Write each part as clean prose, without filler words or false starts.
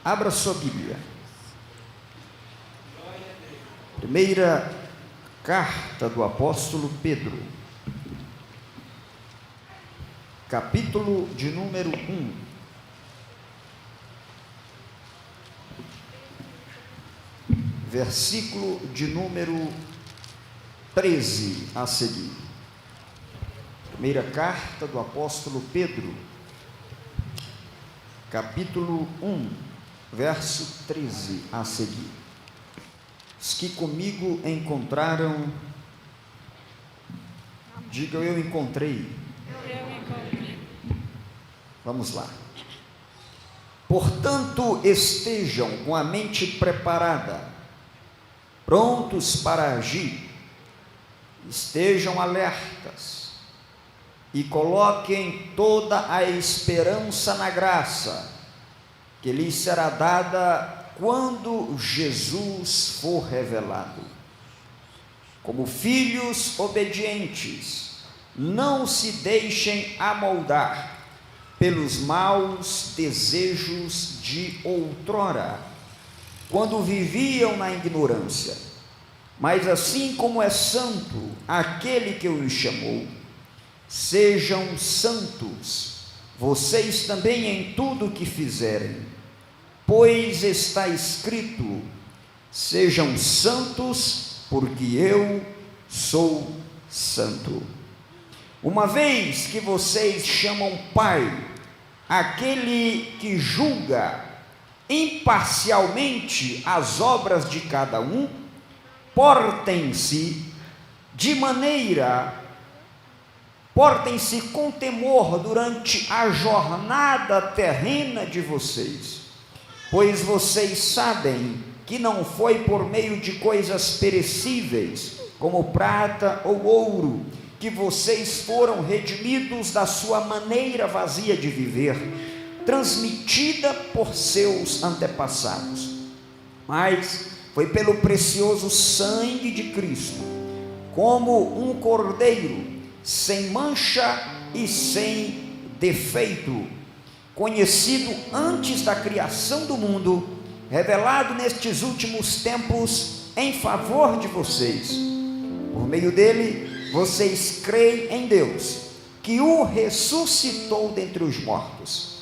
Abra sua Bíblia. Primeira carta do apóstolo Pedro, capítulo de número 1. Versículo de número 13 a seguir. Primeira carta do apóstolo Pedro, capítulo 1, verso 13 a seguir. Os que comigo encontraram, digam: eu encontrei. Vamos lá. Portanto, estejam com a mente preparada, prontos para agir, estejam alertas e coloquem toda a esperança na graça que lhes será dada quando Jesus for revelado. Como filhos obedientes, não se deixem amoldar pelos maus desejos de outrora, quando viviam na ignorância. Mas assim como é santo aquele que os chamou, sejam santos vocês também em tudo o que fizerem, pois está escrito: sejam santos, porque eu sou santo. Uma vez que vocês chamam Pai aquele que julga imparcialmente as obras de cada um, portem-se com temor durante a jornada terrena de vocês, pois vocês sabem que não foi por meio de coisas perecíveis, como prata ou ouro, que vocês foram redimidos da sua maneira vazia de viver, transmitida por seus antepassados, mas foi pelo precioso sangue de Cristo, como um cordeiro sem mancha e sem defeito, conhecido antes da criação do mundo, revelado nestes últimos tempos em favor de vocês. Por meio dele, vocês creem em Deus, que o ressuscitou dentre os mortos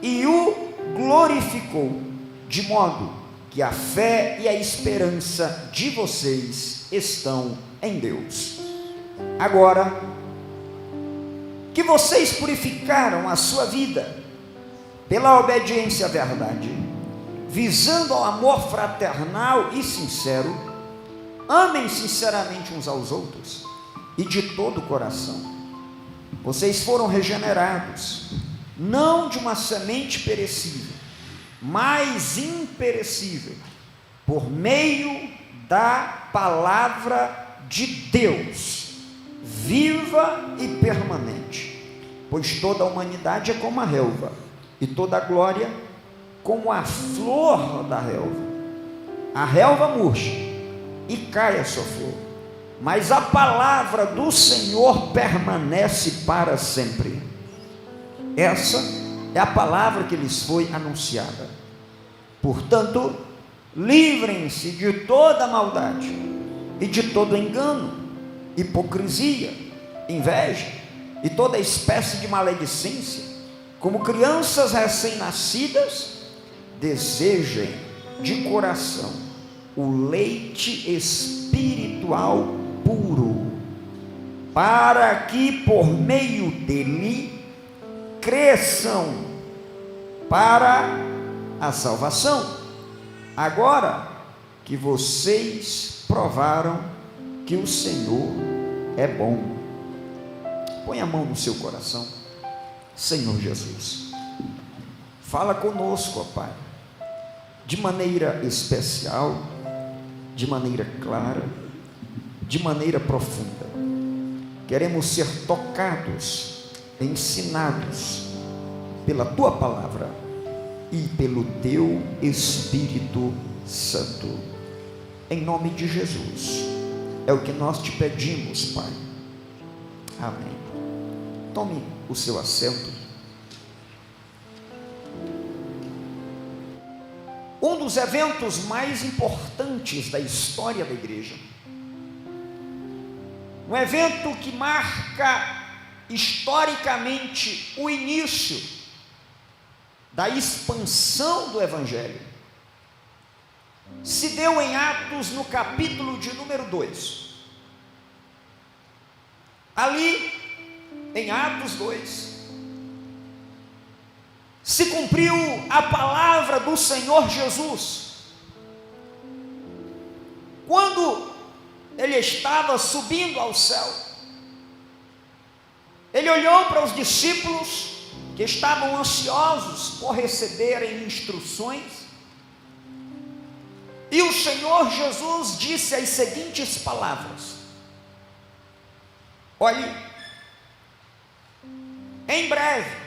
e o glorificou, de modo que a fé e a esperança de vocês estão em Deus. Agora que vocês purificaram a sua vida pela obediência à verdade, visando ao amor fraternal e sincero, amem sinceramente uns aos outros e de todo o coração. Vocês foram regenerados, não de uma semente perecível, mas imperecível, por meio da palavra de Deus, viva e permanente, pois toda a humanidade é como a relva, e toda a glória como a flor da relva. A relva murcha e cai a sua flor, mas a palavra do Senhor permanece para sempre. Essa é a palavra que lhes foi anunciada. Portanto, livrem-se de toda maldade e de todo engano, hipocrisia, inveja e toda espécie de maledicência. Como crianças recém-nascidas, desejem de coração o leite espiritual puro, para que por meio dele cresçam para a salvação, agora que vocês provaram que o Senhor é bom. Põe a mão no seu coração. Senhor Jesus, fala conosco, ó Pai, de maneira especial, de maneira clara, de maneira profunda. Queremos ser tocados, ensinados pela Tua palavra e pelo Teu Espírito Santo. Em nome de Jesus, é o que nós te pedimos, Pai. Amém. Tome o seu assento. um dos eventos mais importantes da história da igreja. Um evento que marca historicamente o início da expansão do Evangelho. Se deu em Atos, no capítulo de número 2. Ali, em Atos 2, se cumpriu a palavra do Senhor Jesus, quando ele estava subindo ao céu. Ele olhou para os discípulos que estavam ansiosos por receberem instruções, e o Senhor Jesus disse as seguintes palavras: olhe, em breve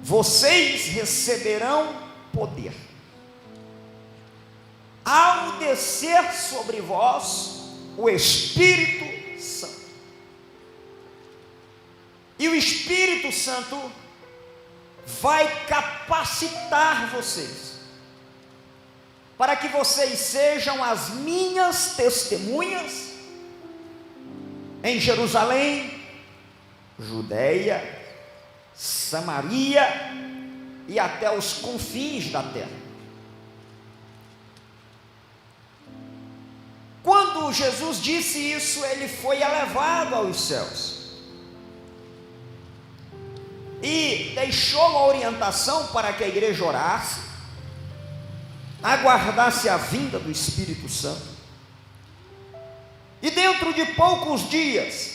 vocês receberão poder, ao descer sobre vós o Espírito Santo. E o Espírito Santo vai capacitar vocês, para que vocês sejam as minhas testemunhas em Jerusalém, Judeia, Samaria e até os confins da terra. Quando Jesus disse isso, ele foi elevado aos céus e deixou a orientação para que a igreja orasse, aguardasse a vinda do Espírito Santo. E dentro de poucos dias,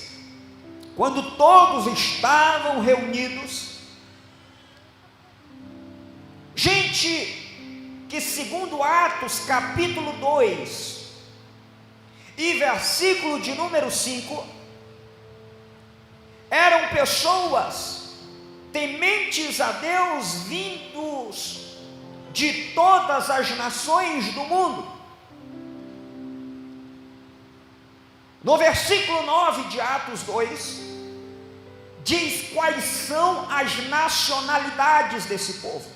quando todos estavam reunidos, gente que, segundo Atos capítulo 2 e versículo de número 5, eram pessoas tementes a Deus, vindos de todas as nações do mundo. No versículo 9 de Atos 2, diz quais são as nacionalidades desse povo: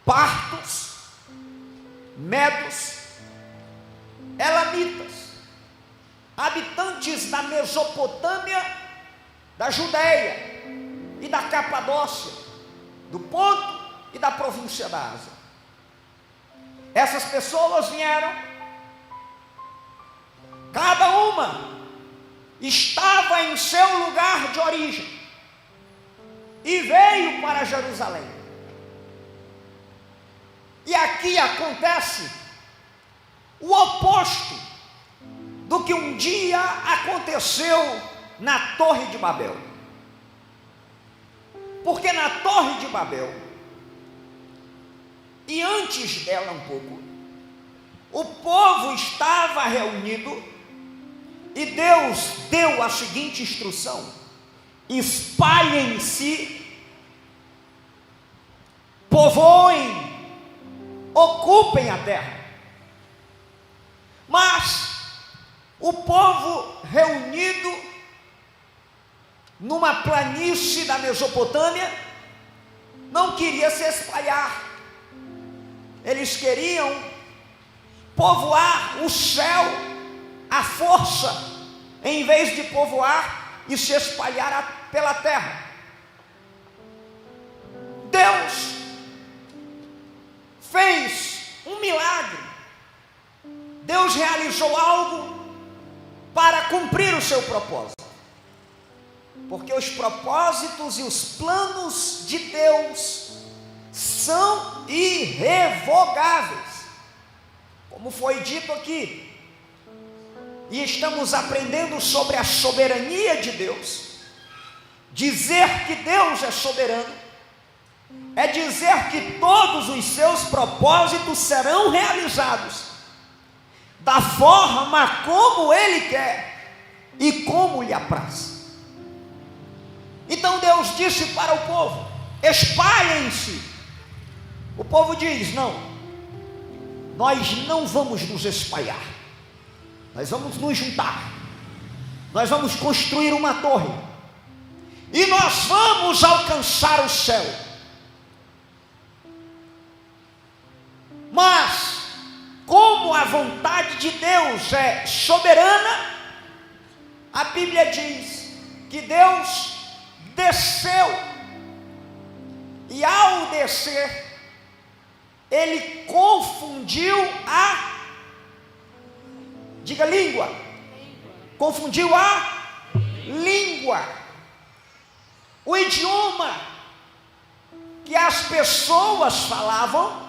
partos, medos, elamitas, habitantes da Mesopotâmia, da Judeia e da Capadócia, do Ponto e da província da Ásia. Essas pessoas vieram, cada uma estava em seu lugar de origem e veio para Jerusalém. E aqui acontece o oposto do que um dia aconteceu na Torre de Babel. Porque na Torre de Babel, e antes dela um pouco, o povo estava reunido e Deus deu a seguinte instrução: espalhem-se, povoem, ocupem a terra. Mas o povo reunido numa planície da Mesopotâmia não queria se espalhar. Eles queriam povoar o céu à força, em vez de povoar e se espalhar pela terra. Deus fez um milagre. Deus realizou algo para cumprir o seu propósito. Porque os propósitos e os planos de Deus são irrevogáveis, como foi dito aqui. E estamos aprendendo sobre a soberania de Deus. Dizer que Deus é soberano é dizer que todos os seus propósitos serão realizados da forma como Ele quer e como lhe apraz. Então Deus disse para o povo: espalhem-se. O povo diz: não, nós não vamos nos espalhar, nós vamos nos juntar, nós vamos construir uma torre e nós vamos alcançar o céu. vontade de Deus é soberana, a Bíblia diz que Deus desceu, e ao descer, ele confundiu diga língua, confundiu a língua, o idioma que as pessoas falavam,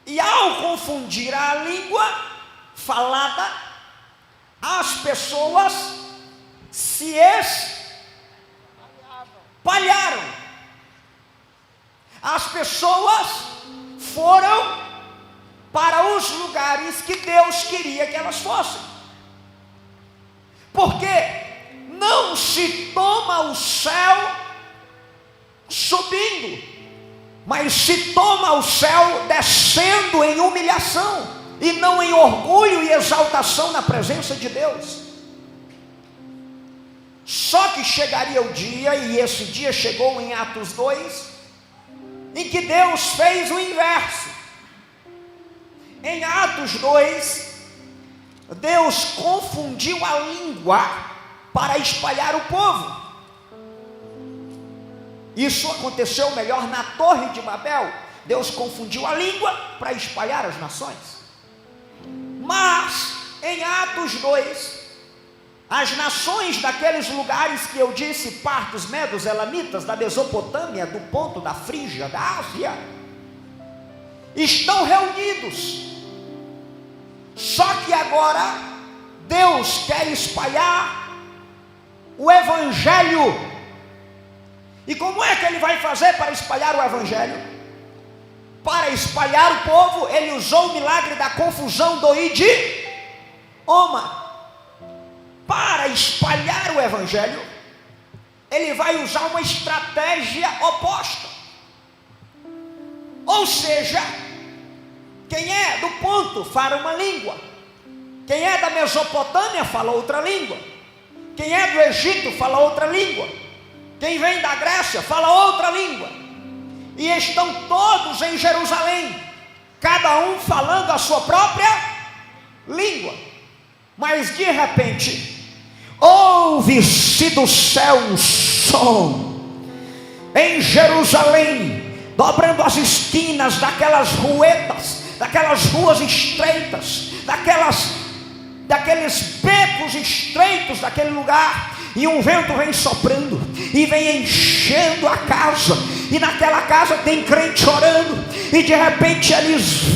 e ao confundir a língua falada, as pessoas se espalharam. As pessoas foram para os lugares que Deus queria que elas fossem. Porque não se toma o céu subindo, mas se toma o céu descendo em humilhação, e não em orgulho e exaltação na presença de Deus. Só que chegaria o dia, e esse dia chegou em Atos 2, em que Deus fez o inverso. Em Atos 2, Deus confundiu a língua para espalhar o povo. Isso aconteceu melhor na Torre de Babel. Deus confundiu a língua para espalhar as nações. Mas em Atos 2, as nações daqueles lugares que eu disse, partos, medos, elamitas, da Mesopotâmia, do ponto da Frígia, da Ásia, estão reunidos. Só que agora Deus quer espalhar o Evangelho. E como é que ele vai fazer para espalhar o Evangelho? Para espalhar o povo, ele usou o milagre da confusão do idioma. Para espalhar o Evangelho, ele vai usar uma estratégia oposta. Ou seja, quem é do ponto fala uma língua, quem é da Mesopotâmia fala outra língua, quem é do Egito fala outra língua, quem vem da Grécia fala outra língua, e estão todos em Jerusalém, cada um falando a sua própria língua. Mas de repente ouve-se do céu um som em Jerusalém, dobrando as esquinas daquelas ruetas, daquelas ruas estreitas, daqueles becos estreitos daquele lugar, e um vento vem soprando e vem enchendo a casa, e naquela casa tem crente orando, e de repente eles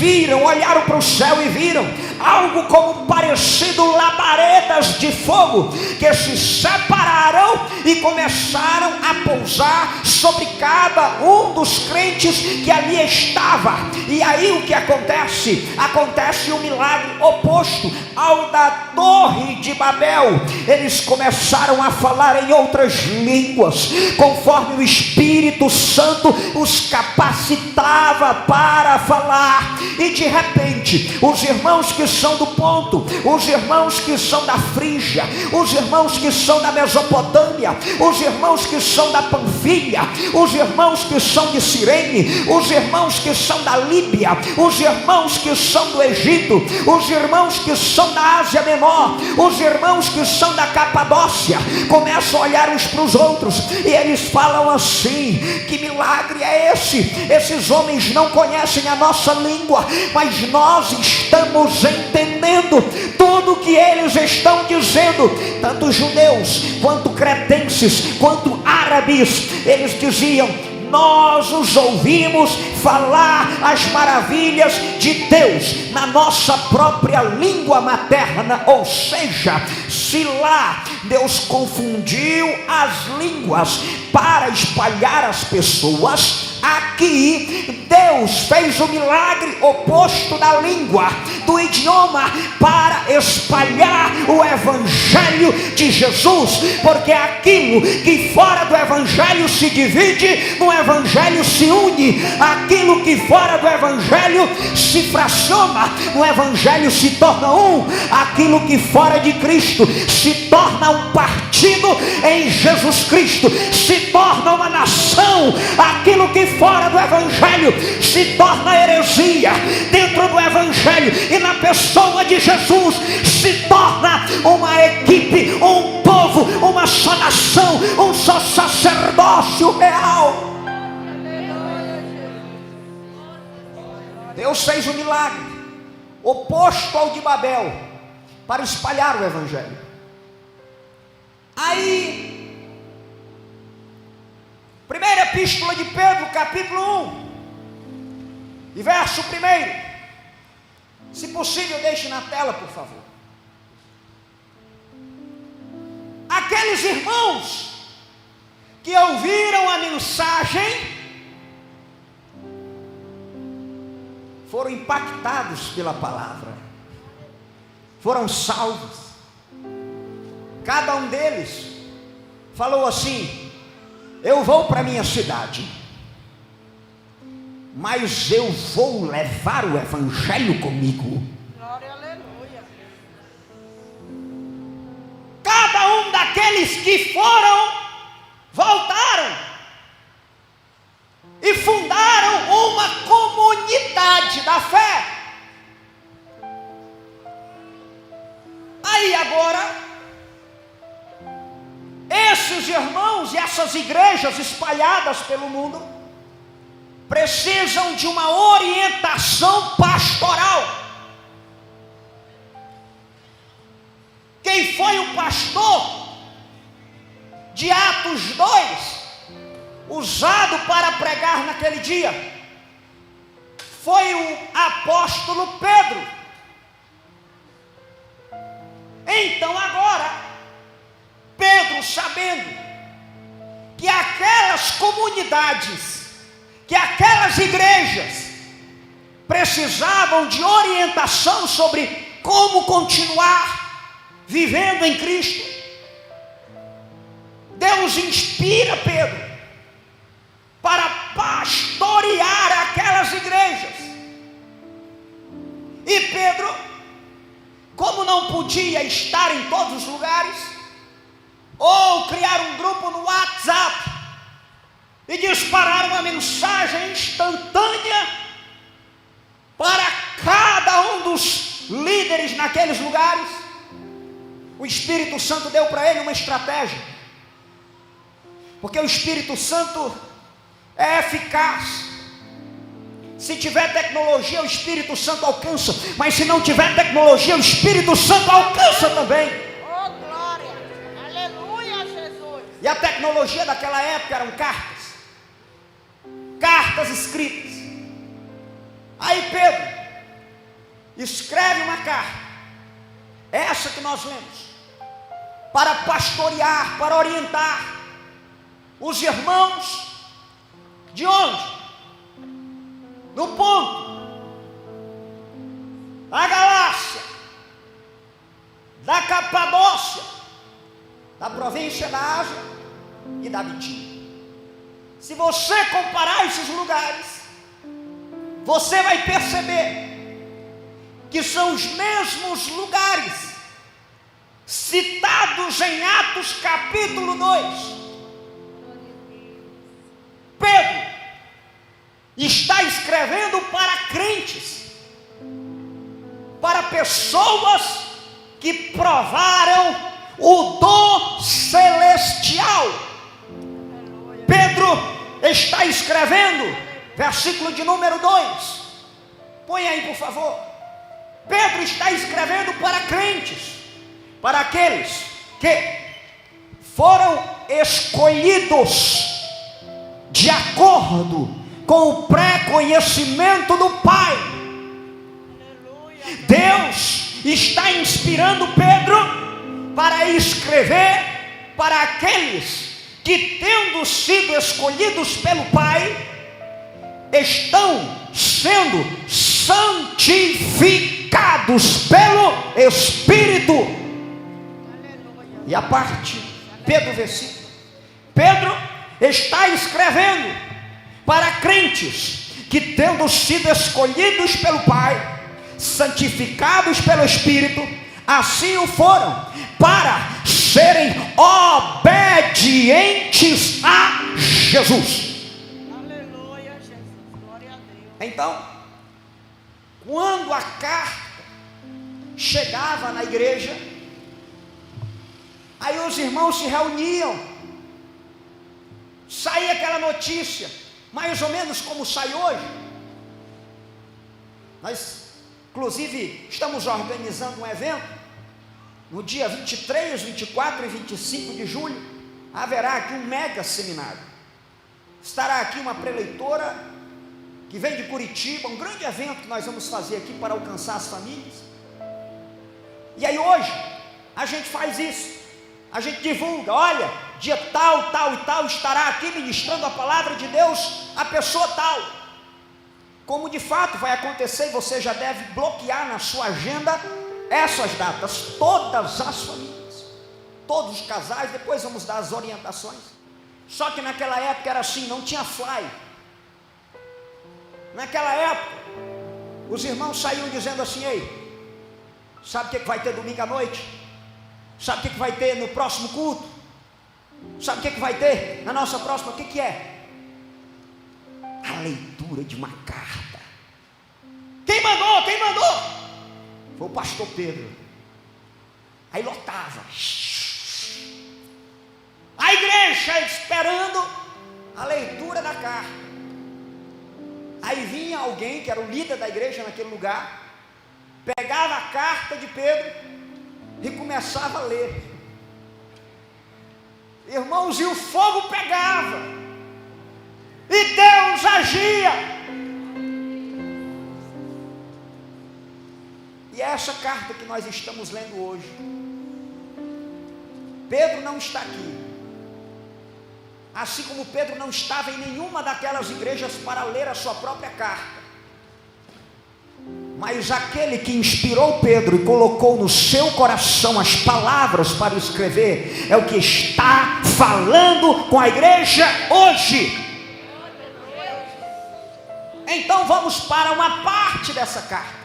olharam para o céu e viram algo como parecido labaredas de fogo, que se separaram e começaram a pousar sobre cada um dos crentes que ali estava. E aí o que acontece? Acontece um milagre oposto ao da Torre de Babel. Eles começaram a falar em outras línguas, conforme o Espírito Santo os capacitava para falar. E de repente, os irmãos que são do ponto, os irmãos que são da Frígia, os irmãos que são da Mesopotâmia, os irmãos que são da Panfilha, os irmãos que são de Cirene, os irmãos que são da Líbia, os irmãos que são do Egito, os irmãos que são da Ásia Menor, os irmãos que são da Capadócia, começam a olhar uns para os outros, e eles falam assim: que milagre é esse? Esses homens não conhecem a nossa língua, mas nós estamos entendendo tudo o que eles estão dizendo. Tanto judeus, quanto cretenses, quanto árabes, eles diziam: nós os ouvimos falar as maravilhas de Deus na nossa própria língua materna. Ou seja, se lá Deus confundiu as línguas para espalhar as pessoas, aqui Deus fez o milagre oposto da língua, do idioma, para espalhar o Evangelho de Jesus. Porque aquilo que fora do Evangelho se divide, no Evangelho se une. Aquilo que fora do Evangelho se fraciona, no Evangelho se torna um. Aquilo que fora de Cristo se torna um partido em Jesus Cristo, se torna uma nação. Aquilo que fora do Evangelho se torna heresia dentro do Evangelho, e na pessoa de Jesus se torna uma equipe, um povo, uma só nação, um só sacerdócio real. Deus fez um milagre oposto ao de Babel para espalhar o Evangelho. Aí, primeira epístola de Pedro, capítulo 1 e verso 1. Se possível, deixe na tela, por favor. Aqueles irmãos que ouviram a mensagem foram impactados pela palavra, foram salvos. Cada um deles falou assim: eu vou para minha cidade, mas eu vou levar o Evangelho comigo. Glória, aleluia. Cada um daqueles que foram, voltaram e fundaram uma comunidade da fé. Aí agora, esses irmãos e essas igrejas espalhadas pelo mundo precisam de uma orientação pastoral. Quem foi o pastor de Atos 2, usado para pregar naquele dia, foi o apóstolo Pedro. Então agora, Pedro, sabendo que aquelas comunidades, que aquelas igrejas precisavam de orientação sobre como continuar vivendo em Cristo, Deus inspira Pedro para pastorear aquelas igrejas. E Pedro, como não podia estar em todos os lugares, ou criar um grupo no WhatsApp e disparar uma mensagem instantânea para cada um dos líderes naqueles lugares, o Espírito Santo deu para ele uma estratégia. Porque o Espírito Santo é eficaz. Se tiver tecnologia, o Espírito Santo alcança. Mas se não tiver tecnologia, o Espírito Santo alcança também. Oh, glória. Aleluia, Jesus. E a tecnologia daquela época eram cartas. Cartas escritas. Aí Pedro escreve uma carta, essa que nós lemos, para pastorear, para orientar os irmãos. De onde? No ponto da Galácia, da Capadócia, da província da Ásia e da Bitínia. Se você comparar esses lugares, você vai perceber que são os mesmos lugares citados em Atos capítulo 2. Pedro está escrevendo para crentes, para pessoas que provaram o dom celestial. Pedro está escrevendo, versículo de número 2, põe aí por favor. Pedro está escrevendo para crentes, para aqueles que foram escolhidos de acordo com o pré-conhecimento do Pai. Deus está inspirando Pedro para escrever para aqueles que, tendo sido escolhidos pelo Pai, estão sendo santificados pelo Espírito. E a parte B do versículo, Pedro está escrevendo para crentes que, tendo sido escolhidos pelo Pai, santificados pelo Espírito, assim o foram, para serem obedientes a Jesus. Aleluia, Jesus. Glória a Deus. Então, quando a carta chegava na igreja, aí os irmãos se reuniam, saía aquela notícia, mais ou menos como sai hoje. Nós, inclusive, estamos organizando um evento, no dia 23, 24 e 25 de julho, haverá aqui um mega seminário. Estará aqui uma preleitora que vem de Curitiba, um grande evento que nós vamos fazer aqui para alcançar as famílias. E aí hoje, a gente faz isso, a gente divulga, olha, dia tal, tal e tal, estará aqui ministrando a palavra de Deus, a pessoa tal. Como de fato vai acontecer, e você já deve bloquear na sua agenda essas datas, todas as famílias, todos os casais, depois vamos dar as orientações. Só que naquela época era assim, não tinha fly. Naquela época, os irmãos saíam dizendo assim: ei, sabe o que vai ter domingo à noite? Sabe o que vai ter no próximo culto? Sabe o que vai ter na nossa próxima? O que é? A leitura de uma carta. Quem mandou? Quem mandou? Foi o pastor Pedro. Aí lotava. A igreja esperando a leitura da carta. Aí vinha alguém que era o líder da igreja naquele lugar, pegava a carta de Pedro e começava a ler. Irmãos, e o fogo pegava, e Deus agia. E é essa carta que nós estamos lendo hoje. Pedro não está aqui, assim como Pedro não estava em nenhuma daquelas igrejas para ler a sua própria carta. Mas aquele que inspirou Pedro e colocou no seu coração as palavras para escrever, é o que está falando com a igreja hoje. Então vamos para uma parte dessa carta.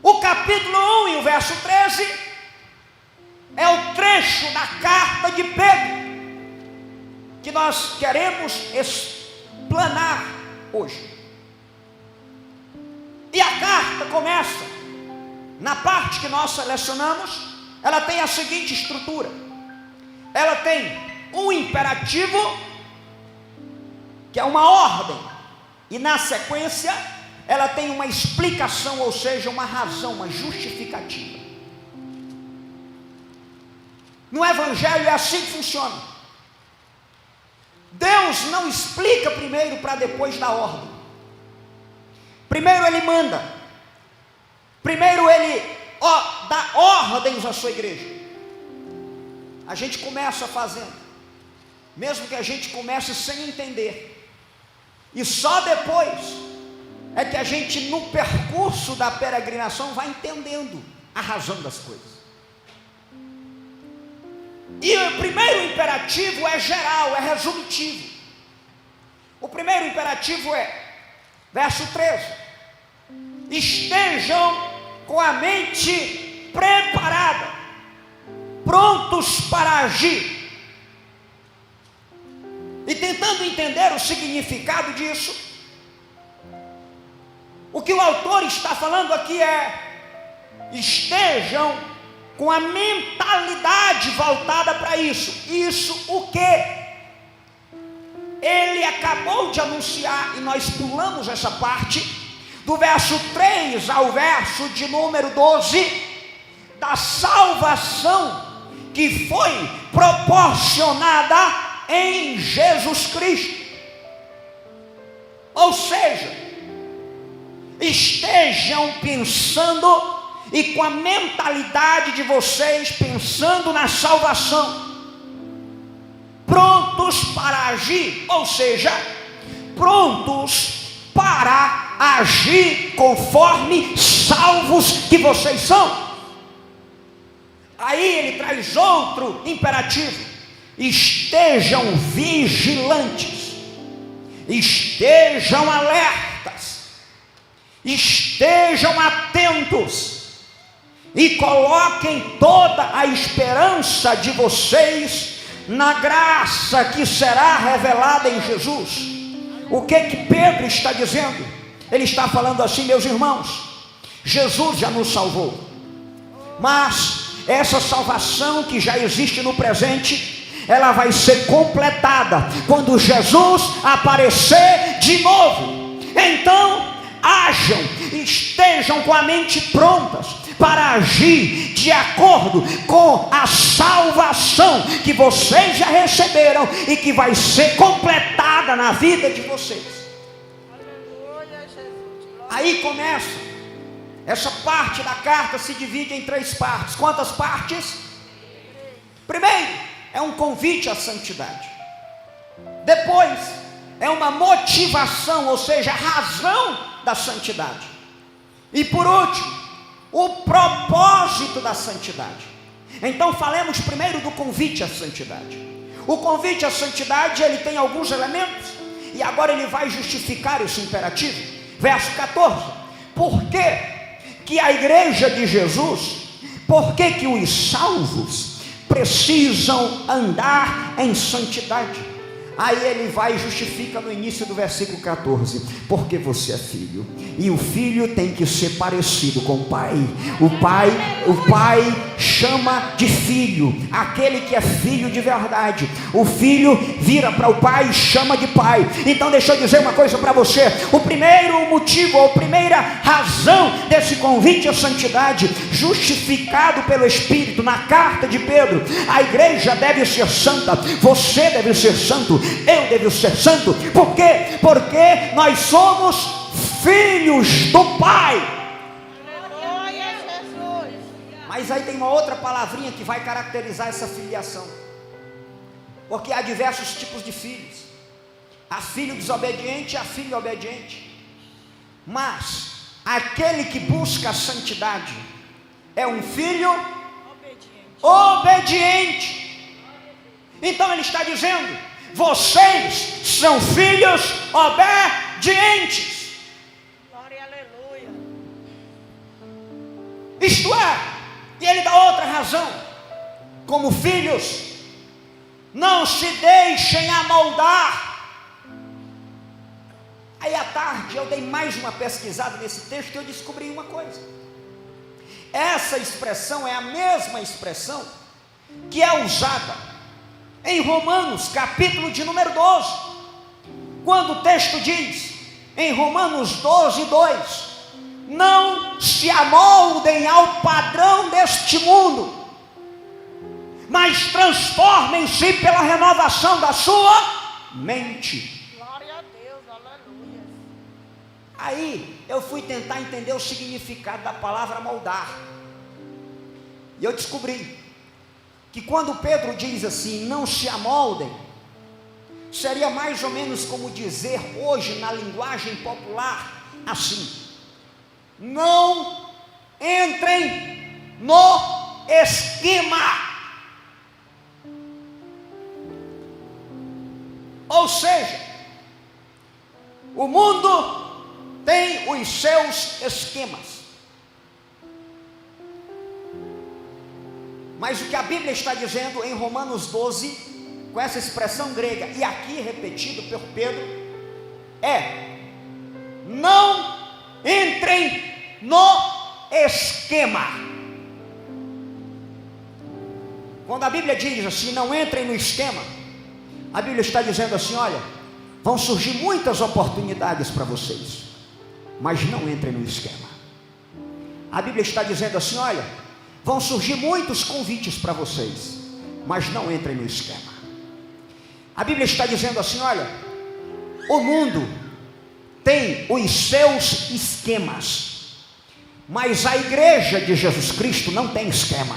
O capítulo 1 e o verso 13 é o trecho da carta de Pedro que nós queremos explanar hoje. E a carta começa, na parte que nós selecionamos, ela tem a seguinte estrutura: ela tem um imperativo, que é uma ordem, e na sequência ela tem uma explicação, ou seja, uma razão, uma justificativa. No Evangelho é assim que funciona. Deus não explica primeiro para depois dar ordem. Primeiro Ele manda. Primeiro Ele dá ordens à sua igreja. A gente começa fazendo, mesmo que a gente comece sem entender. E só depois é que a gente, no percurso da peregrinação, vai entendendo a razão das coisas. E o primeiro imperativo é geral, é resumitivo. O primeiro imperativo é, verso 13: estejam com a mente preparada, prontos para agir. E tentando entender o significado disso, o que o autor está falando aqui é: estejam com a mentalidade voltada para isso. Isso o que? Ele acabou de anunciar, e nós pulamos essa parte, do verso 3 ao verso de número 12, da salvação que foi proporcionada em Jesus Cristo. Ou seja, estejam pensando e com a mentalidade de vocês pensando na salvação, prontos para agir, ou seja, prontos para agir conforme salvos que vocês são. Aí ele traz outro imperativo: estejam vigilantes, estejam alertas, estejam atentos e coloquem toda a esperança de vocês na graça que será revelada em Jesus. O que Pedro está dizendo? Ele está falando assim: meus irmãos, Jesus já nos salvou, mas essa salvação que já existe no presente, ela vai ser completada quando Jesus aparecer de novo. Então hajam, estejam com a mente prontas para agir de acordo com a salvação que vocês já receberam e que vai ser completada na vida de vocês. Aleluia, Jesus. Aí começa. Essa parte da carta se divide em 3 partes. Quantas partes? Primeiro, é um convite à santidade. Depois, é uma motivação, ou seja, a razão da santidade. E por último, o propósito da santidade. Então falemos primeiro do convite à santidade. O convite à santidade, ele tem alguns elementos, e agora ele vai justificar esse imperativo. Verso 14. Por que a igreja de Jesus, por que os salvos precisam andar em santidade? Aí ele vai e justifica no início do versículo 14: porque você é filho, e o filho tem que ser parecido com o pai. O pai chama de filho aquele que é filho de verdade. O filho vira para o pai e chama de pai. Então deixa eu dizer uma coisa para você: o primeiro motivo, a primeira razão desse convite à santidade, justificado pelo Espírito na carta de Pedro: a igreja deve ser santa, você deve ser santo, eu devo ser santo. Por quê? Porque nós somos filhos do Pai. Aleluia, Jesus. Mas aí tem uma outra palavrinha que vai caracterizar essa filiação, porque há diversos tipos de filhos. Há filho desobediente, há filho obediente. Mas aquele que busca a santidade é um filho obediente. Então ele está dizendo: vocês são filhos obedientes. Glória, aleluia. Isto é, e ele dá outra razão: como filhos, não se deixem amoldar. Aí à tarde eu dei mais uma pesquisada nesse texto e eu descobri uma coisa. Essa expressão é a mesma expressão que é usada em Romanos, capítulo de número 12, quando o texto diz, em Romanos 12, 2: não se amoldem ao padrão deste mundo, mas transformem-se pela renovação da sua mente. Glória a Deus, aleluia. Aí eu fui tentar entender o significado da palavra moldar, e eu descobri que quando Pedro diz assim, não se amoldem, seria mais ou menos como dizer hoje na linguagem popular assim: não entrem no esquema. Ou seja, o mundo tem os seus esquemas. Mas o que a Bíblia está dizendo em Romanos 12, com essa expressão grega, e aqui repetido por Pedro, é: não entrem no esquema. Quando a Bíblia diz assim, não entrem no esquema, a Bíblia está dizendo assim: olha, vão surgir muitas oportunidades para vocês, mas não entrem no esquema. A Bíblia está dizendo assim: olha, vão surgir muitos convites para vocês, mas não entrem no esquema. A Bíblia está dizendo assim: olha, o mundo tem os seus esquemas, mas a igreja de Jesus Cristo não tem esquema.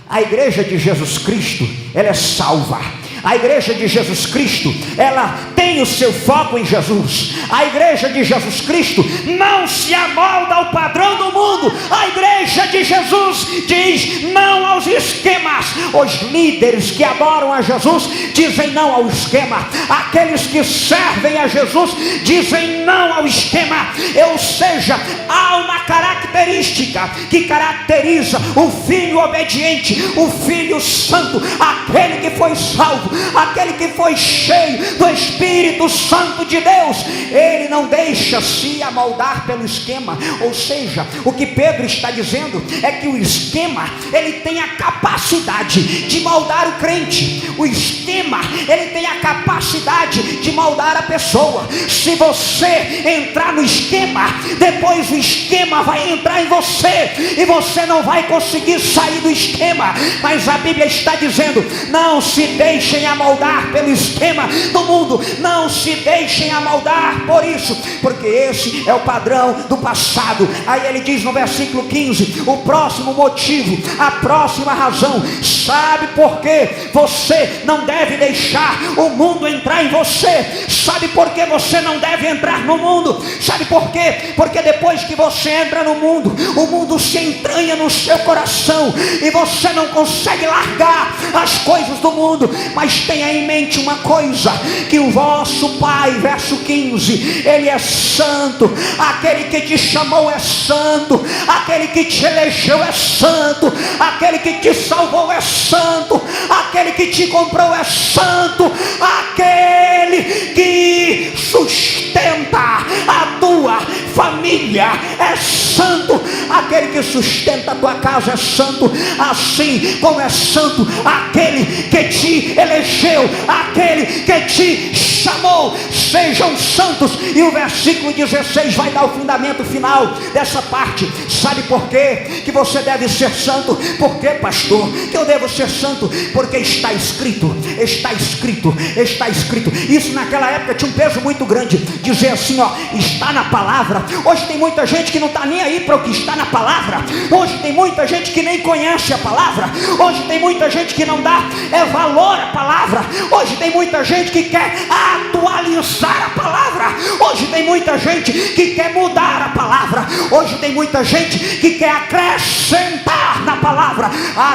A igreja de Jesus Cristo, ela é salva. A igreja de Jesus Cristo, ela tem tem o seu foco em Jesus. A igreja de Jesus Cristo não se amolda ao padrão do mundo. A igreja de Jesus diz não aos esquemas. Os líderes que adoram a Jesus dizem não ao esquema. Aqueles que servem a Jesus dizem não ao esquema. Ou seja, há uma característica que caracteriza o filho obediente, o filho santo, aquele que foi salvo, aquele que foi cheio do Espírito Santo de Deus. Ele não deixa se amoldar pelo esquema. Ou seja, o que Pedro está dizendo é que o esquema, ele tem a capacidade de moldar o crente. O esquema, ele tem a capacidade de moldar a pessoa. Se você entrar no esquema, depois o esquema vai entrar em você e você não vai conseguir sair do esquema. Mas a Bíblia está dizendo: não se deixem amoldar pelo esquema do mundo, não se deixem amoldar por isso, porque esse é o padrão do passado. Aí ele diz no versículo 15, o próximo motivo, a próxima razão. Sabe por que você não deve deixar o mundo entrar em você? Sabe por que você não deve entrar no mundo? Sabe por quê? Porque depois que você entra no mundo, o mundo se entranha no seu coração e você não consegue largar as coisas do mundo. Mas tenha em mente uma coisa, que o vosso Pai, verso 15, Ele é santo. Aquele que te chamou é santo, aquele que te elegeu é santo, aquele que te salvou é santo, aquele que te comprou é santo, aquele que sustenta a tua família é santo, aquele que sustenta a tua casa é santo, assim como é santo aquele que te elegeu, aquele que te chamou. Sejam santos. E o versículo 16 vai dar o fundamento final dessa parte. Sabe por quê que você deve ser santo? Por que, pastor, que eu devo ser santo? Porque está escrito, está escrito, está escrito. Isso naquela época tinha um peso muito grande, dizer assim, ó, está na palavra. Hoje tem muita gente que não está nem aí para o que está na palavra. Hoje tem muita gente que nem conhece a palavra. Hoje tem muita gente que não dá valor à palavra. Hoje tem muita gente que quer atualizar a palavra. Hoje tem muita gente que quer mudar a palavra. Hoje tem muita gente que quer acrescentar na palavra.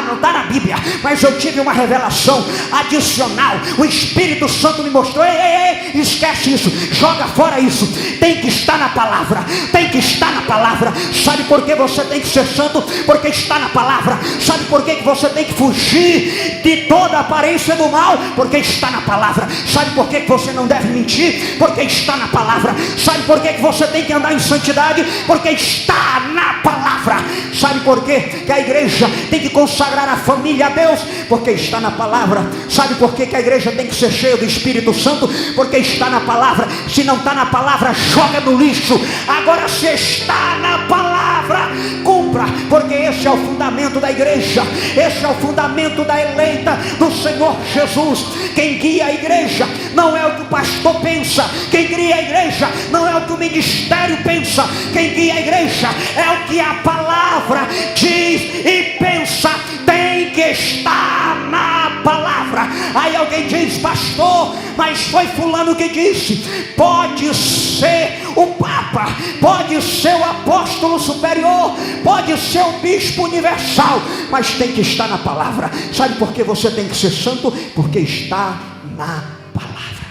Não está na Bíblia, mas eu tive uma revelação adicional. O Espírito Santo me mostrou. Ei, esquece isso, joga fora isso. Tem que estar na palavra, tem que estar na palavra. Sabe por que você tem que ser santo? Porque está na palavra. Sabe por que você tem que fugir de toda aparência do mal? Porque está na palavra. Sabe por que você não deve mentir? Porque está na palavra. Sabe por que você tem que andar em santidade? Porque está na palavra. Sabe por que a igreja tem que consagrar a família a Deus? Porque está na palavra. Sabe por que a igreja tem que ser cheia do Espírito Santo? Porque está na palavra. Se não está na palavra, joga no lixo. Agora, se está na palavra, cumpra, porque esse é o fundamento da igreja, esse é o fundamento da eleita do Senhor Jesus. Quem guia a igreja não é o que o pastor pensa, quem guia a igreja não é o que o ministério pensa, quem guia a igreja é o que a palavra diz e pensa. Tem que estar na palavra. Aí alguém diz, pastor, mas foi fulano que disse. Pode ser o Papa, pode ser o apóstolo superior, pode ser o bispo universal, mas tem que estar na palavra. Sabe por que você tem que ser santo? Porque está na palavra.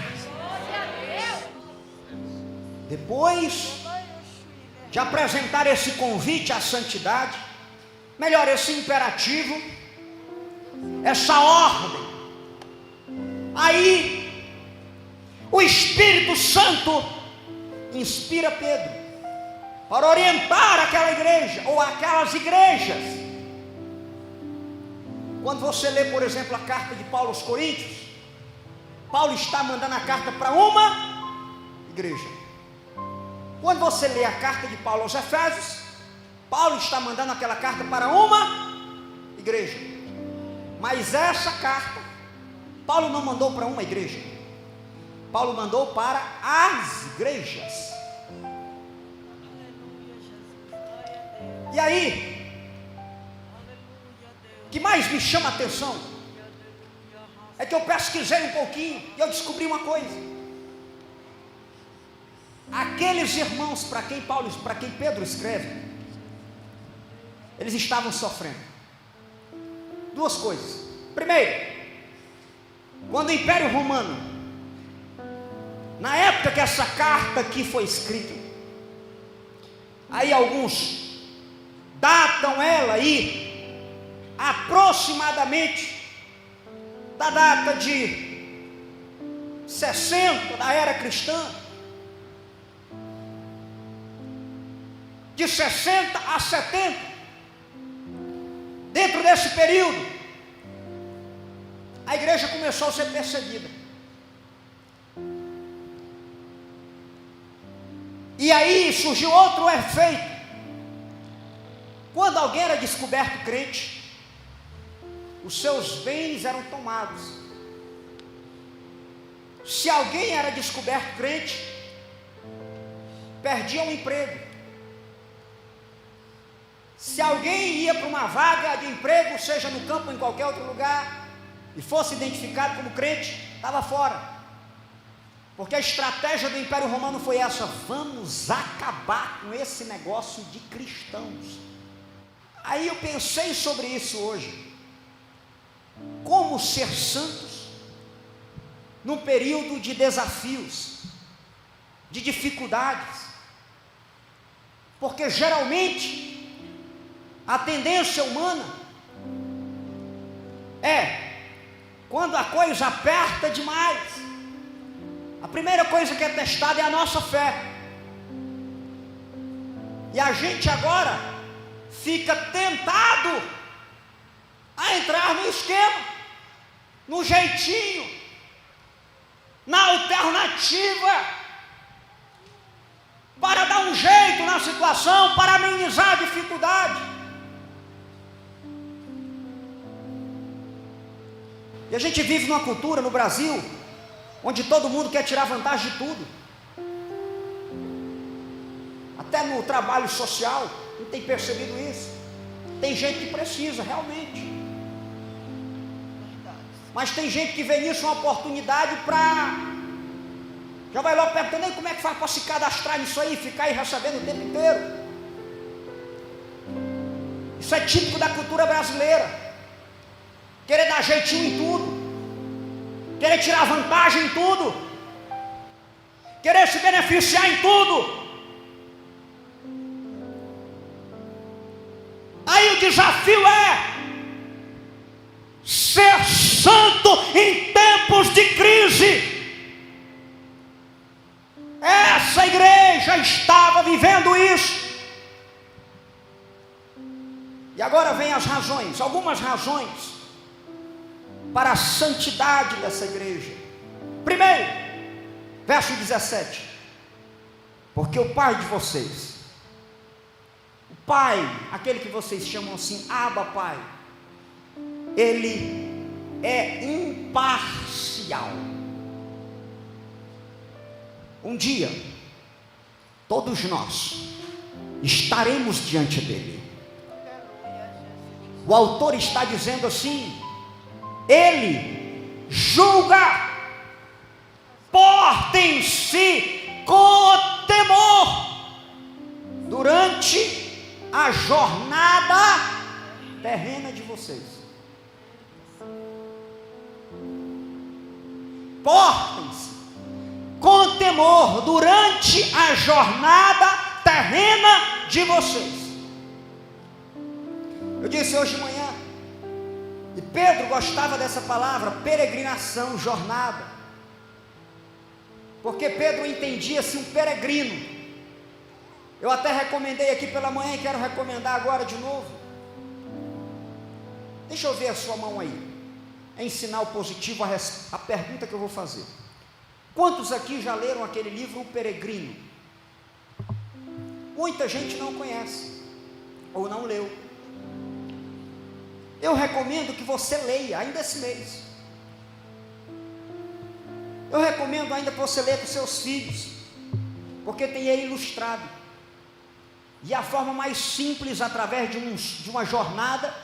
Depois de apresentar esse convite à santidade, melhor, esse imperativo, essa ordem, aí o Espírito Santo inspira Pedro para orientar aquela igreja ou aquelas igrejas. Quando você lê, por exemplo, a carta de Paulo aos Coríntios, Paulo está mandando a carta para uma igreja. Quando você lê a carta de Paulo aos Efésios, Paulo está mandando aquela carta para uma igreja. Mas essa carta, Paulo não mandou para uma igreja. Paulo mandou para as igrejas. E aí, o que mais me chama a atenção é que eu pesquisei um pouquinho e eu descobri uma coisa. aqueles irmãos para quem Pedro escreve, eles estavam sofrendo duas coisas. Primeiro, quando o Império Romano, na época que essa carta aqui foi escrita, aí alguns datam ela aí aproximadamente da data de 60 da era cristã, de 60 a 70. Dentro desse período, a igreja começou a ser perseguida. E aí surgiu outro efeito. Quando alguém era descoberto crente, os seus bens eram tomados. Se alguém era descoberto crente, perdia o emprego. Se alguém ia para uma vaga de emprego, seja no campo ou em qualquer outro lugar, e fosse identificado como crente, estava fora. Porque a estratégia do Império Romano foi essa: vamos acabar com esse negócio de cristãos. Aí eu pensei sobre isso hoje. Como ser santos num período de desafios, de dificuldades. Porque geralmente a tendência humana é, quando a coisa aperta demais, a primeira coisa que é testada é a nossa fé. E a gente agora fica tentado a entrar no esquema, no jeitinho, na alternativa, para dar um jeito na situação, para amenizar a dificuldade. E a gente vive numa cultura no Brasil onde todo mundo quer tirar vantagem de tudo. Até no trabalho social, não tem percebido isso? Tem gente que precisa, realmente. Mas tem gente que vê nisso uma oportunidade para... já vai logo perguntando: aí como é que faz para se cadastrar nisso aí, ficar aí recebendo o tempo inteiro? Isso é típico da cultura brasileira. Querer dar jeitinho em tudo, querer tirar vantagem em tudo, querer se beneficiar em tudo. Aí o desafio é ser santo em tempos de crise. Essa igreja estava vivendo isso. E agora vem as razões, algumas razões para a santidade dessa igreja. Primeiro, verso 17: porque o pai de vocês, o pai, aquele que vocês chamam assim, Abba Pai, ele é imparcial. Um dia, todos nós estaremos diante dele. O autor está dizendo assim: ele julga, portem-se com temor durante a jornada terrena de vocês. Portem-se com temor durante a jornada terrena de vocês. Eu disse hoje de manhã, e Pedro gostava dessa palavra, peregrinação, jornada, porque Pedro entendia-se um peregrino. Eu até recomendei aqui pela manhã e quero recomendar agora de novo. Deixa eu ver a sua mão aí, em sinal positivo a pergunta que eu vou fazer. Quantos aqui já leram aquele livro, O Peregrino? Muita gente não conhece, ou não leu. Eu recomendo que você leia ainda esse mês. Eu recomendo ainda que você leia com seus filhos, porque tem ele ilustrado. E a forma mais simples, através de uma jornada,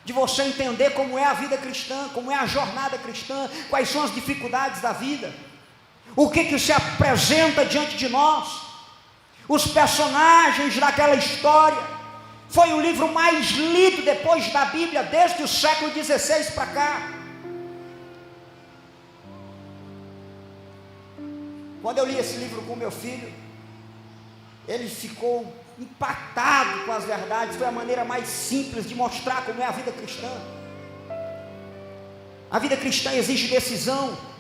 de você entender como é a vida cristã, como é a jornada cristã, quais são as dificuldades da vida, o que se apresenta diante de nós. os personagens daquela história. Foi o livro mais lido depois da Bíblia, desde o século XVI para cá. Quando eu li esse livro com meu filho, ele ficou impactado com as verdades. Foi a maneira mais simples de mostrar como é a vida cristã. A vida cristã exige decisão.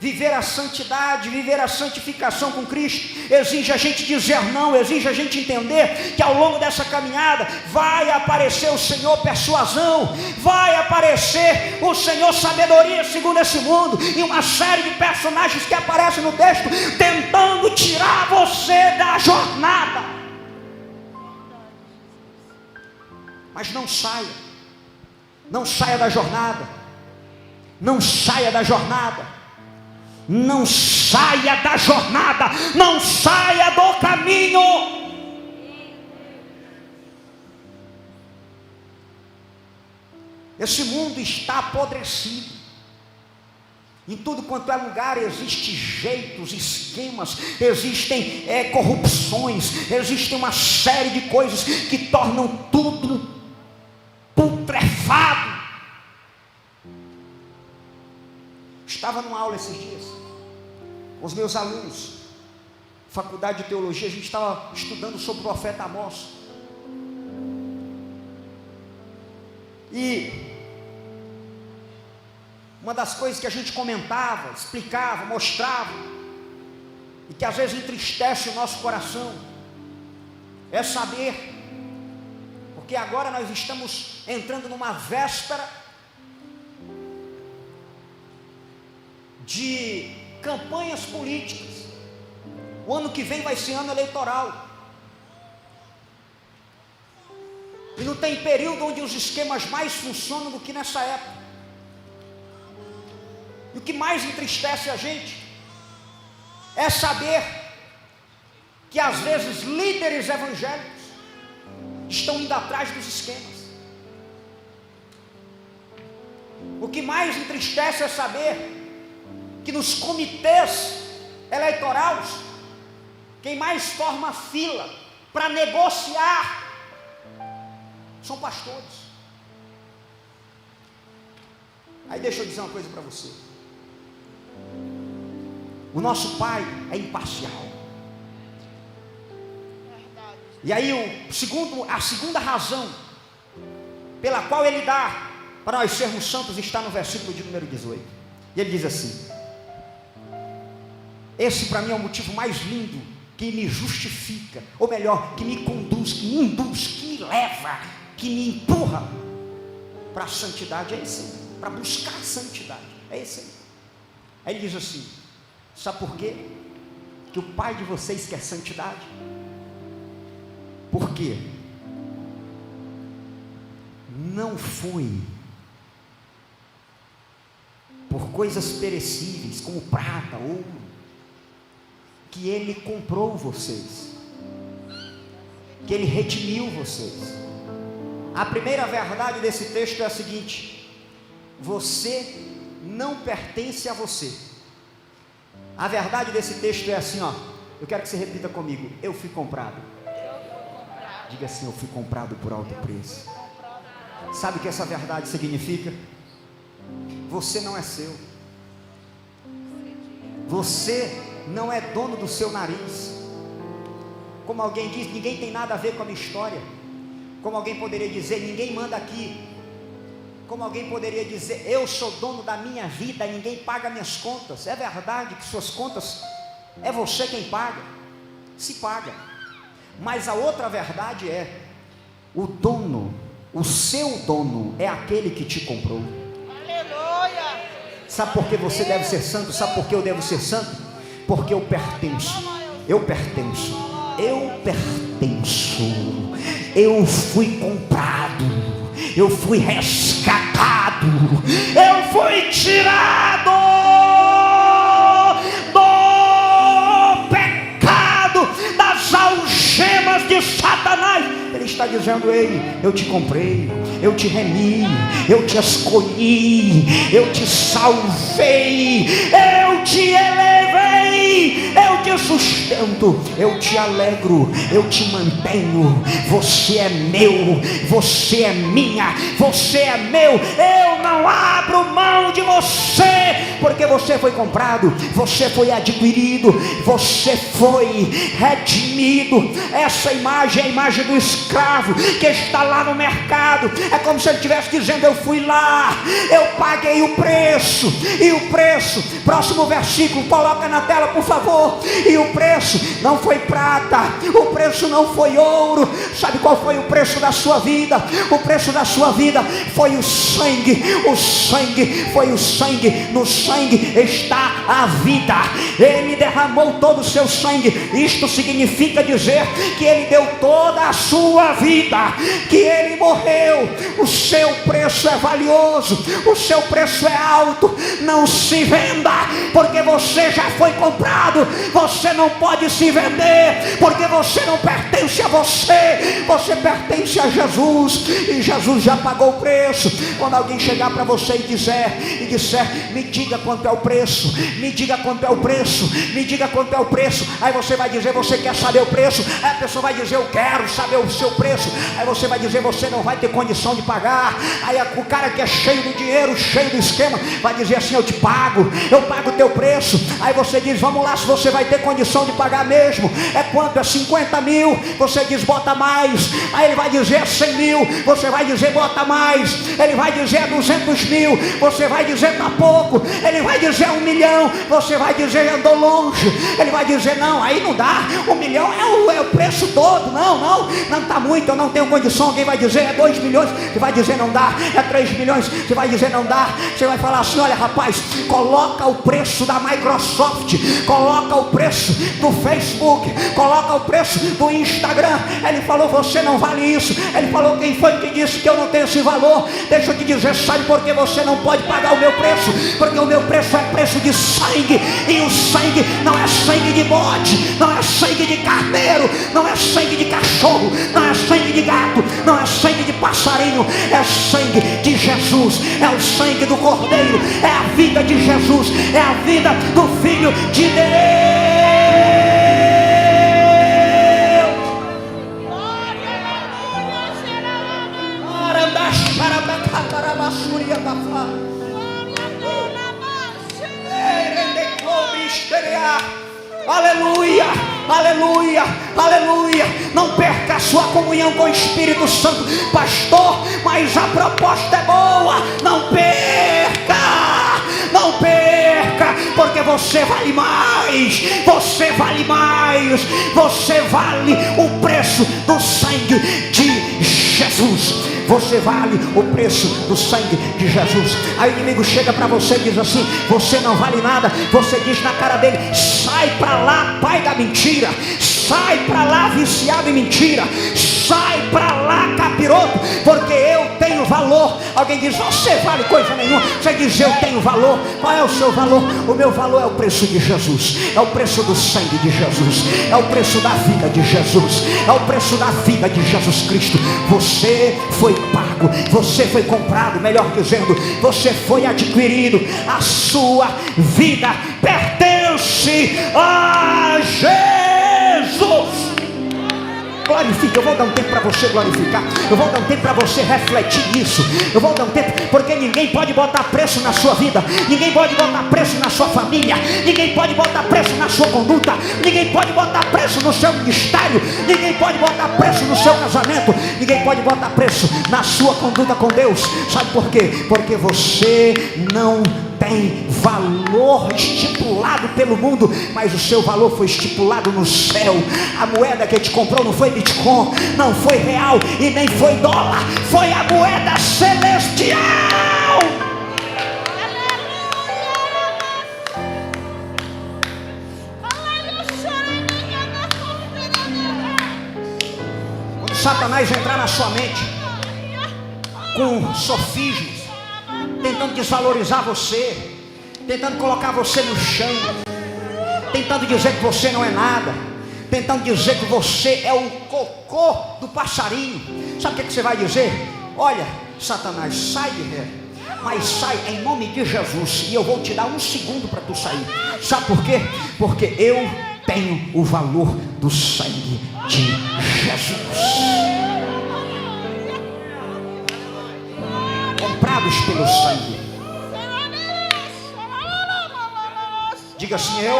Viver a santidade, viver a santificação com Cristo, exige a gente dizer não, exige a gente entender que ao longo dessa caminhada vai aparecer o Senhor persuasão, vai aparecer o Senhor sabedoria segundo esse mundo, e uma série de personagens que aparecem no texto, tentando tirar você da jornada. Mas não saia da jornada, não saia da jornada. Não saia da jornada, não saia do caminho. Esse mundo está apodrecido. Em tudo quanto é lugar existem jeitos, esquemas, existem corrupções, existem uma série de coisas que tornam tudo putrefado. Estava numa aula esses dias com os meus alunos, faculdade de teologia. A gente estava estudando sobre o profeta Amós, e uma das coisas que a gente comentava, explicava, mostrava, e que às vezes entristece o nosso coração, é saber, porque agora nós estamos entrando numa véspera de campanhas políticas. O ano que vem vai ser ano eleitoral, e não tem período onde os esquemas mais funcionam do que nessa época. E o que mais entristece a gente é saber que às vezes líderes evangélicos estão indo atrás dos esquemas. O que mais entristece é saber que nos comitês eleitorais, quem mais forma fila para negociar são pastores. Aí deixa eu dizer uma coisa para você. O nosso Pai é imparcial. E aí a segunda razão pela qual Ele dá para nós sermos santos está no versículo de número 18. E Ele diz assim: esse para mim é o motivo mais lindo que me justifica, ou melhor, que me conduz, que me induz, que me leva, que me empurra para a santidade. É esse aí, para buscar a santidade. É esse aí. Aí ele diz assim: sabe por quê? Que o Pai de vocês quer santidade. Por quê? Não foi por coisas perecíveis como prata, ouro, que Ele comprou vocês, que Ele redimiu vocês. A primeira verdade desse texto é a seguinte: você não pertence a você. A verdade desse texto é assim, ó. Eu quero que você repita comigo: eu fui comprado. Diga assim: eu fui comprado por alto preço. Sabe o que essa verdade significa? Você não é seu. Você não é dono do seu nariz. Como alguém diz, ninguém tem nada a ver com a minha história. Como alguém poderia dizer, ninguém manda aqui. Como alguém poderia dizer, eu sou dono da minha vida, ninguém paga minhas contas. É verdade que suas contas é você quem paga, se paga. Mas a outra verdade é, o dono, o seu dono é aquele que te comprou. Aleluia. Sabe por que você deve ser santo? Sabe por que eu devo ser santo? Porque eu pertenço, eu pertenço, eu pertenço. Eu fui comprado, eu fui resgatado, eu fui tirado do pecado, das algemas de Satanás. Ele está dizendo: ei, eu te comprei, eu te remi, eu te escolhi, eu te salvei, eu te elevei, eu te sustentei. sustento, eu te alegro, eu te mantenho. Você é meu, você é minha, você é meu. Eu não abro mão de você, porque você foi comprado, você foi adquirido, você foi redimido. Essa imagem é a imagem do escravo que está lá no mercado. É como se ele estivesse dizendo: eu fui lá, eu paguei o preço. E o preço, próximo versículo, coloca na tela por favor. E o preço não foi prata, o preço não foi ouro. Sabe qual foi o preço da sua vida? O preço da sua vida foi o sangue. O sangue foi o sangue. No sangue está a vida. Ele derramou todo o seu sangue. Isto significa dizer que ele deu toda a sua vida, que ele morreu. O seu preço é valioso, o seu preço é alto. Não se venda, porque você já foi comprado. Você não pode se vender, porque você não pertence a você, você pertence a Jesus, e Jesus já pagou o preço. Quando alguém chegar para você e disser, me diga quanto é o preço, me diga quanto é o preço, me diga quanto é o preço, aí você vai dizer: você quer saber o preço? Aí a pessoa vai dizer: eu quero saber o seu preço. Aí você vai dizer: você não vai ter condição de pagar. Aí o cara que é cheio do dinheiro, cheio do esquema, vai dizer assim: eu pago o teu preço. Aí você diz: vamos lá, se você vai ter condição de pagar mesmo. É quanto? É 50 mil. Você diz: bota mais. Aí ele vai dizer: é 100 mil. Você vai dizer: bota mais. Ele vai dizer: é 200 mil. Você vai dizer: tá pouco. Ele vai dizer: 1 milhão. Você vai dizer: andou longe. Ele vai dizer: não, aí não dá. 1 milhão é o preço todo. Não tá muito, eu não tenho condição. Alguém vai dizer: é 2 milhões. Você vai dizer: não dá. É 3 milhões. Você vai dizer: não dá. Você vai falar assim: olha rapaz, coloca o preço da Microsoft, coloca o preço do Facebook, coloca o preço do Instagram. Ele falou: você não vale isso. Ele falou: quem foi que disse que eu não tenho esse valor? Deixa eu te dizer, sabe por que você não pode pagar o meu preço? Porque o meu preço é preço de sangue, e o sangue não é sangue de bode, não é sangue de carneiro, não é sangue de cachorro, não é sangue de gato, não é sangue de passarinho, é sangue de Jesus, é o sangue do Cordeiro, é a vida de Jesus, é a vida do Filho de Deus. Aleluia, aleluia, aleluia. Não perca a sua comunhão com o Espírito Santo, pastor, mas a proposta é boa. Não perca, não perca, porque você vale mais, você vale mais, você vale o preço do sangue de Jesus. Você vale o preço do sangue de Jesus. Aí o inimigo chega para você e diz assim: você não vale nada. Você diz na cara dele: sai para lá, pai da mentira. Sai para lá, viciado em mentira. Sai para lá, capiroto, porque eu tenho valor. Alguém diz: você vale coisa nenhuma. Você diz: eu tenho valor. Qual é o seu valor? O meu valor é o preço de Jesus, é o preço do sangue de Jesus, é o preço da vida de Jesus, é o preço da vida de Jesus Cristo. Você foi pago, você foi comprado, melhor dizendo, você foi adquirido. A sua vida pertence a Jesus. Glorifique. Eu vou dar um tempo para você glorificar. Eu vou dar um tempo para você refletir nisso. Eu vou dar um tempo, porque ninguém pode botar preço na sua vida. Ninguém pode botar preço na sua família. Ninguém pode botar preço na sua conduta. Ninguém pode botar preço no seu ministério. Ninguém pode botar preço no seu casamento. Ninguém pode botar preço na sua conduta com Deus. Sabe por quê? Porque você não tem valor estipulado pelo mundo, mas o seu valor foi estipulado no céu. A moeda que te comprou não foi Bitcoin, não foi real e nem foi dólar, foi a moeda celestial. Quando Satanás entrar na sua mente com sofismas, tentando desvalorizar você, tentando colocar você no chão, tentando dizer que você não é nada, tentando dizer que você é o cocô do passarinho, sabe o que você vai dizer? Olha, Satanás, sai de ré, mas sai em nome de Jesus, e eu vou te dar 1 segundo para tu sair. Sabe por quê? Porque eu tenho o valor do sangue de Jesus. Comprados pelo sangue. Diga assim, eu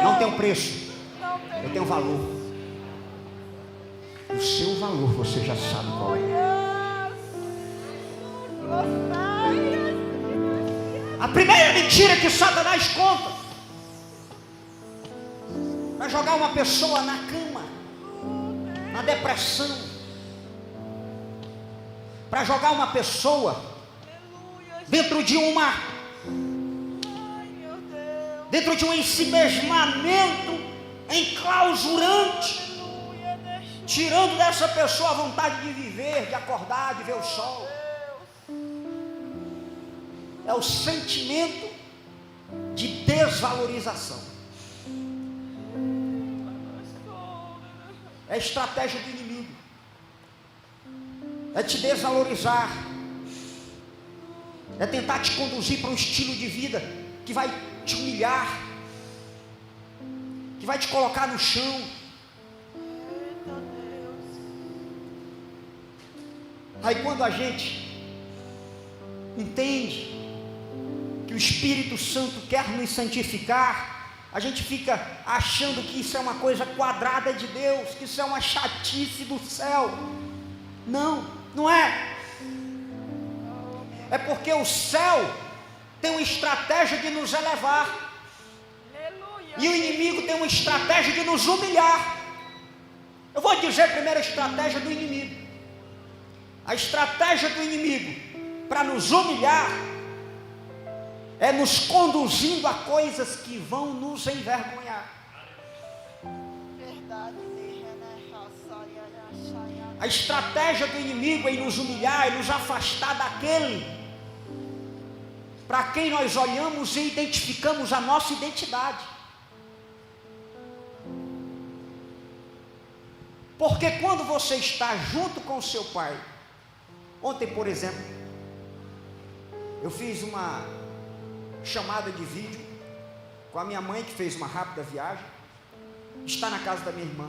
não tenho preço, eu tenho valor. O seu valor você já sabe qual é. A primeira mentira que Satanás conta para jogar uma pessoa na cama, na depressão, para jogar uma pessoa dentro de um ensimesmamento enclausurante, tirando dessa pessoa a vontade de viver, de acordar, de ver o sol. É o sentimento de desvalorização. É a estratégia do inimigo. É te desvalorizar. É tentar te conduzir para um estilo de vida que vai te humilhar, que vai te colocar no chão. Aí quando a gente entende que o Espírito Santo quer nos santificar, a gente fica achando que isso é uma coisa quadrada de Deus, que isso é uma chatice do céu. Não, não é. É porque o céu tem uma estratégia de nos elevar. E o inimigo tem uma estratégia de nos humilhar. Eu vou dizer primeiro a estratégia do inimigo. A estratégia do inimigo para nos humilhar é nos conduzindo a coisas que vão nos envergonhar. A estratégia do inimigo é nos humilhar e nos afastar daquele para quem nós olhamos e identificamos a nossa identidade. Porque quando você está junto com o seu pai, ontem, por exemplo, eu fiz uma chamada de vídeo com a minha mãe, que fez uma rápida viagem, está na casa da minha irmã.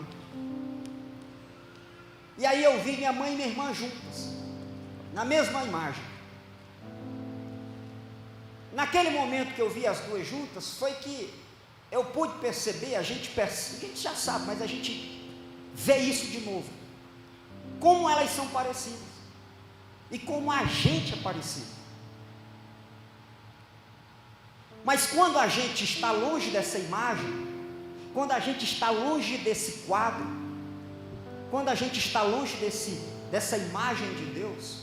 E aí eu vi minha mãe e minha irmã juntas, na mesma imagem. Naquele momento que eu vi as duas juntas, foi que eu pude perceber, a gente já sabe, mas a gente vê isso de novo, como elas são parecidas, e como a gente é parecido. Mas quando a gente está longe dessa imagem, quando a gente está longe desse quadro, quando a gente está longe dessa imagem de Deus,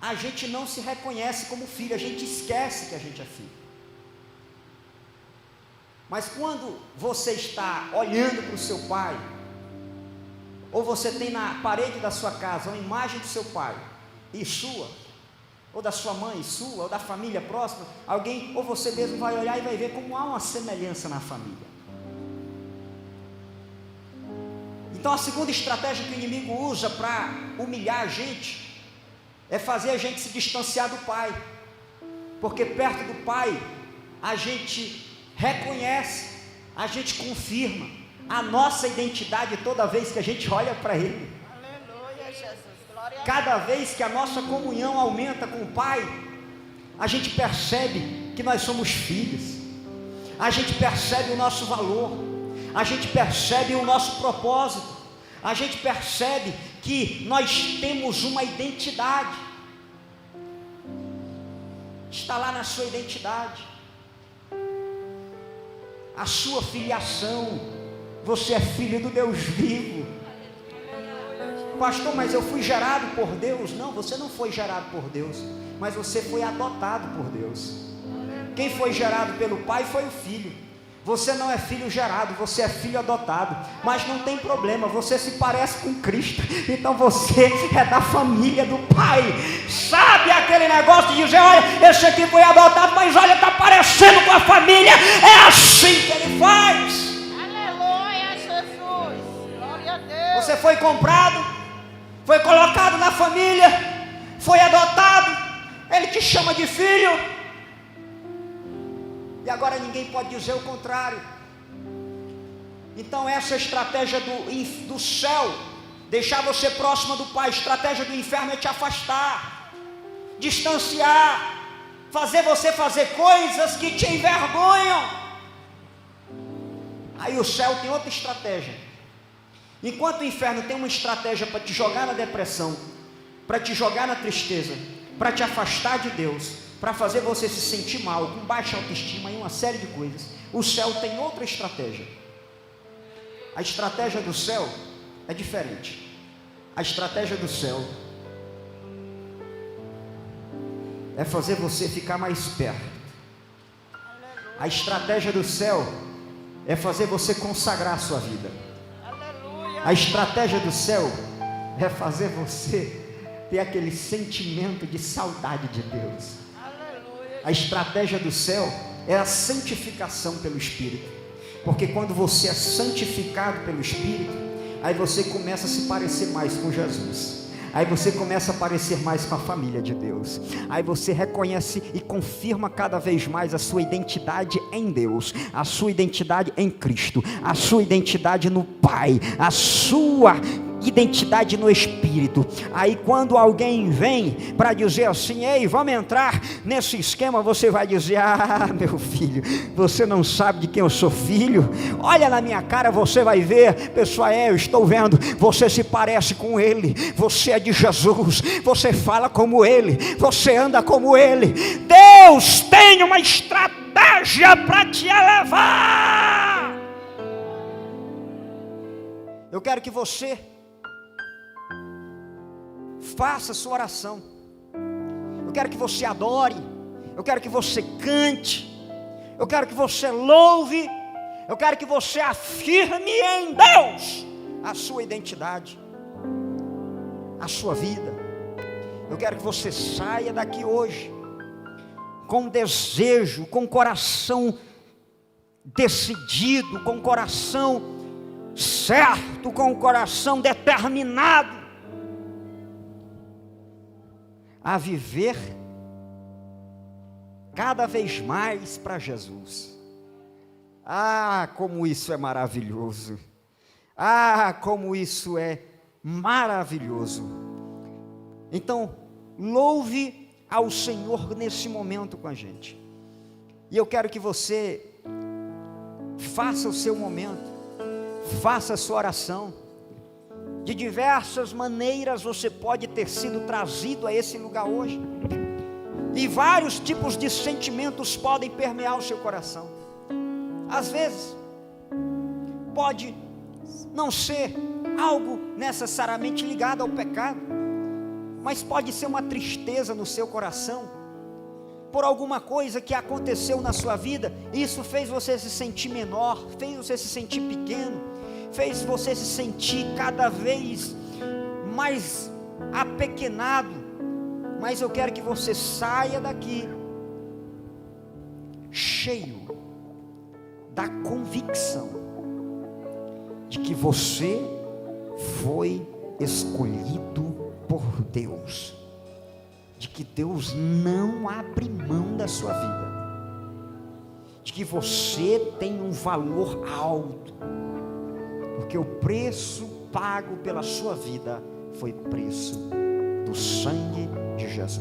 a gente não se reconhece como filho, a gente esquece que a gente é filho. Mas quando você está olhando para o seu pai, ou você tem na parede da sua casa uma imagem do seu pai e sua, ou da sua mãe, sua, ou da família próxima, alguém, ou você mesmo vai olhar e vai ver como há uma semelhança na família. Então a segunda estratégia que o inimigo usa para humilhar a gente é fazer a gente se distanciar do pai, porque perto do pai a gente reconhece, a gente confirma a nossa identidade toda vez que a gente olha para ele. Cada vez que a nossa comunhão aumenta com o Pai, a gente percebe que nós somos filhos, a gente percebe o nosso valor, a gente percebe o nosso propósito, a gente percebe que nós temos uma identidade. Está lá na sua identidade, a sua filiação. Você é filho do Deus vivo. Pastor, mas eu fui gerado por Deus. Não, você não foi gerado por Deus, mas você foi adotado por Deus. Quem foi gerado pelo Pai foi o Filho. Você não é filho gerado, você é filho adotado. Mas não tem problema, você se parece com Cristo, então você é da família do Pai. Sabe aquele negócio de dizer, olha, esse aqui foi adotado, mas olha, está parecendo com a família. É assim que Ele faz. Aleluia, Jesus. Glória a Deus. Você foi comprado, foi colocado na família, foi adotado, Ele te chama de filho. E agora ninguém pode dizer o contrário. Então essa é a estratégia do céu, deixar você próximo do Pai. A estratégia do inferno é te afastar, distanciar, fazer você fazer coisas que te envergonham. Aí o céu tem outra estratégia. Enquanto o inferno tem uma estratégia para te jogar na depressão, para te jogar na tristeza, para te afastar de Deus, para fazer você se sentir mal, com baixa autoestima e uma série de coisas, o céu tem outra estratégia. A estratégia do céu é diferente. A estratégia do céu é fazer você ficar mais perto. A estratégia do céu é fazer você consagrar a sua vida. A estratégia do céu é fazer você ter aquele sentimento de saudade de Deus. A estratégia do céu é a santificação pelo Espírito. Porque quando você é santificado pelo Espírito, aí você começa a se parecer mais com Jesus. Aí você começa a parecer mais com a família de Deus. Aí você reconhece e confirma cada vez mais a sua identidade em Deus, a sua identidade em Cristo, a sua identidade no Pai, a sua identidade no Espírito. Aí quando alguém vem para dizer assim: ei, vamos entrar nesse esquema, você vai dizer: ah, meu filho, você não sabe de quem eu sou filho? Olha na minha cara, você vai ver. Pessoal, eu estou vendo, você se parece com ele, você é de Jesus, você fala como ele, você anda como ele. Deus tem uma estratégia para te elevar. Eu quero que você faça a sua oração. Eu quero que você adore. Eu quero que você cante. Eu quero que você louve. Eu quero que você afirme em Deus a sua identidade, a sua vida. Eu quero que você saia daqui hoje com desejo, com coração decidido, com coração certo, com coração determinado a viver cada vez mais para Jesus. Ah, como isso é maravilhoso! Ah, como isso é maravilhoso! Então, louve ao Senhor nesse momento com a gente. E eu quero que você faça o seu momento, faça a sua oração. De diversas maneiras você pode ter sido trazido a esse lugar hoje. E vários tipos de sentimentos podem permear o seu coração. Às vezes, pode não ser algo necessariamente ligado ao pecado, mas pode ser uma tristeza no seu coração, por alguma coisa que aconteceu na sua vida, e isso fez você se sentir menor, fez você se sentir pequeno, fez você se sentir cada vez mais apequenado. Mas eu quero que você saia daqui cheio da convicção de que você foi escolhido por Deus, de que Deus não abre mão da sua vida, de que você tem um valor alto, porque o preço pago pela sua vida foi preço do sangue de Jesus.